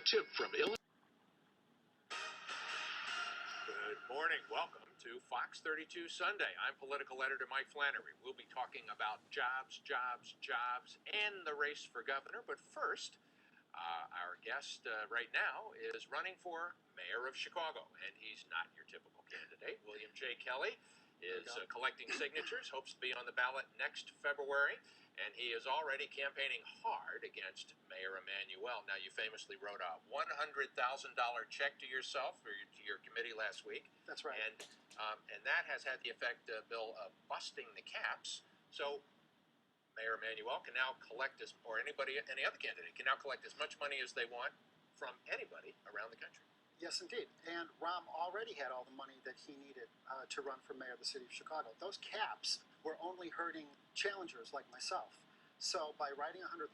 A tip from Illinois. Good morning. Welcome to Fox 32 Sunday. I'm political editor Mike Flannery. We'll be talking about jobs, and the race for governor. But first, our guest right now is running for mayor of Chicago, and he's not your typical candidate. William J. Kelly is collecting signatures, hopes to be on the ballot next February, and he is already campaigning hard against Mayor Emanuel. Now, you famously wrote a $100,000 check to yourself or to your committee last week. That's right. And that has had the effect, Bill, of busting the caps. So Mayor Emanuel can now collect any other candidate can now collect as much money as they want from anybody around the country. Yes, indeed. And Rahm already had all the money that he needed to run for mayor of the city of Chicago. Those caps were only hurting challengers like myself. So by writing a $100,000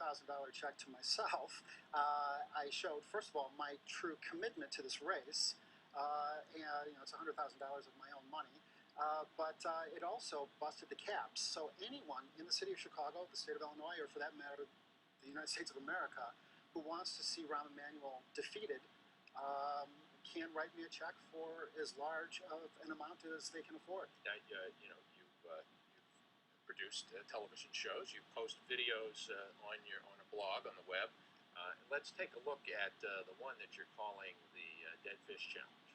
check to myself, I showed, first of all, my true commitment to this race. And it's $100,000 of my own money. But it also busted the caps. So anyone in the city of Chicago, the state of Illinois, or for that matter, the United States of America, who wants to see Rahm Emanuel defeated, can write me a check for as large of an amount as they can afford. Now, you've produced television shows. You post videos on a blog on the web. Let's take a look at the one that you're calling the Dead Fish Challenge.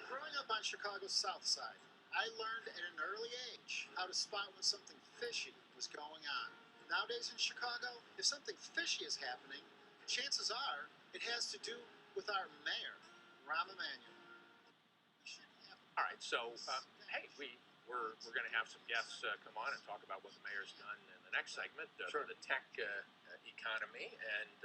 Growing up on Chicago's South Side, I learned at an early age how to spot when something fishy was going on. Nowadays in Chicago, if something fishy is happening, chances are it has to do with our mayor, Rahm Emanuel. All right, so hey, we're going to have some guests come on and talk about what the mayor's done in the next segment for the tech economy, and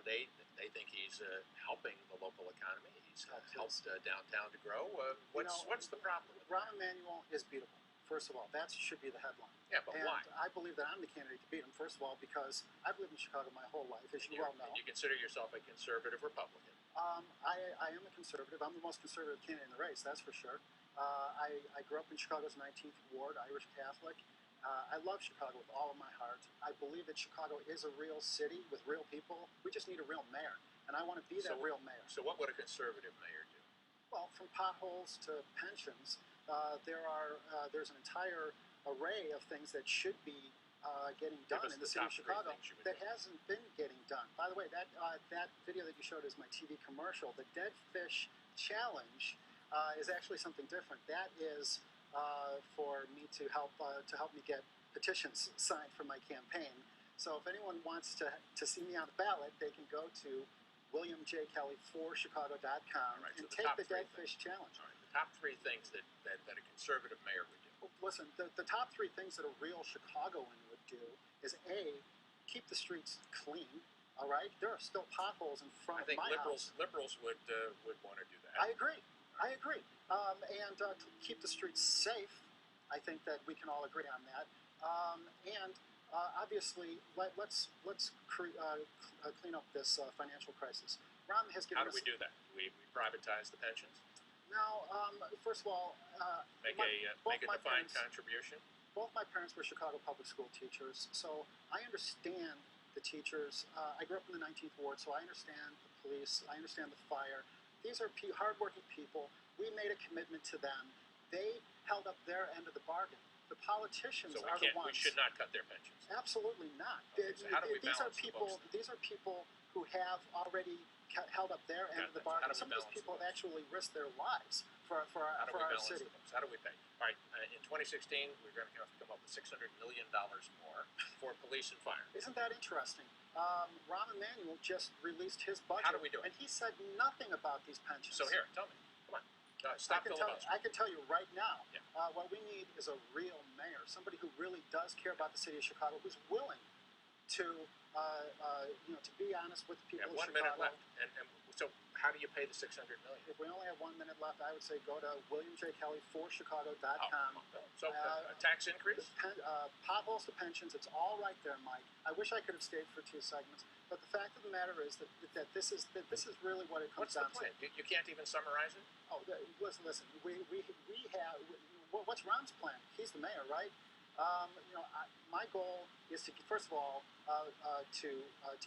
they think he's helping the local economy. He's helped downtown to grow. What's the problem with Rahm Emanuel is beatable. First of all, that should be the headline. Yeah, but why? I believe that I'm the candidate to beat him, first of all, because I've lived in Chicago my whole life, as you well know. And you consider yourself a conservative Republican? I am a conservative. I'm the most conservative candidate in the race, that's for sure. I grew up in Chicago's 19th Ward, Irish Catholic. I love Chicago with all of my heart. I believe that Chicago is a real city with real people. We just need a real mayor, and I want to be that real mayor. So what would a conservative mayor do? Well, from potholes to pensions, there's an entire array of things that should be getting done in the city of Chicago that hasn't been getting done. By the way, that video that you showed is my TV commercial. The Dead Fish Challenge is actually something different. That is for me to help me get petitions signed for my campaign. So if anyone wants to see me on the ballot, they can go to WilliamJKelly4Chicago.com and take the Dead Fish Challenge. All right, the top three things that a conservative mayor would do. Well, listen, the top three things that a real Chicagoan would do is A, keep the streets clean. All right, there are still potholes in front of my house. I think liberals would want to do that. I agree. And to keep the streets safe, I think that we can all agree on that. Obviously, let's clean up this financial crisis. Rahm has given us... How do we do that? We privatize the pensions? No. First of all, make a defined contribution. Both my parents were Chicago public school teachers, so I understand the teachers. I grew up in the 19th Ward, so I understand the police. I understand the fire. These are hardworking people. We made a commitment to them. They held up their end of the bargain. The politicians are the ones. We should not cut their pensions. Absolutely not. Okay, so how do we balance these are people who have already held up their end of the bargain. Some of these people have actually risked their lives for our city. How do we pay? All right, in 2016, we're going to have to come up with $600 million more for police and fire. Isn't that interesting? Rahm Emanuel just released his budget. How do we do it? And he said nothing about these pensions. So here, tell me. Come on. Stop filibustering. I can tell you right now, what we need is a real mayor, somebody who really does care about the city of Chicago, who's willing to to be honest with the people of Chicago. 1 minute left. And so how do you pay the $600 million? If we only have 1 minute left, I would say go to WilliamJKelly4Chicago.com. So a tax increase? Potholes to pensions, it's all right there, Mike. I wish I could have stayed for 2 segments, but the fact of the matter is that this is really what it comes down to. What's the plan? You can't even summarize it? Oh, listen. We have. What's Ron's plan? He's the mayor, right? My goal is to first of all to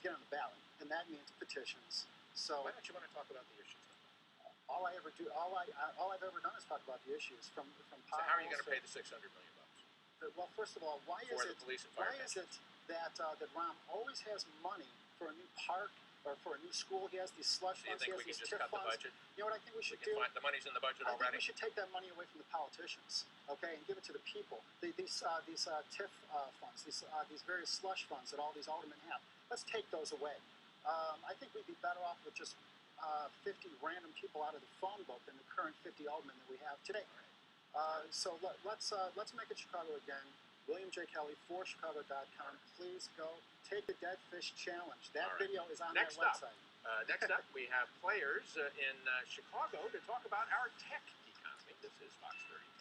get on the ballot, and that means petitions. So why don't you want to talk about the issues? all I've ever done is talk about the issues from So how are you going to pay the $600 million? Well, first of all, why is it that Rom always has money for a new park or for a new school? He has these slush funds. Do you think we can just cut the budget? You know what I think we should do? The money's in the budget already. I think we should take that money away from the politicians, okay, and give it to the people. These TIF funds, these various slush funds that all these aldermen have. Let's take those away. I think we'd be better off with just 50 random people out of the phone book than the current 50 aldermen that we have today. So let's make it Chicago again. William J. Kelly for Chicago.com. Please go take the Dead Fish Challenge. That video is on that website. Next up, we have players in Chicago to talk about our tech economy. This is Fox 32.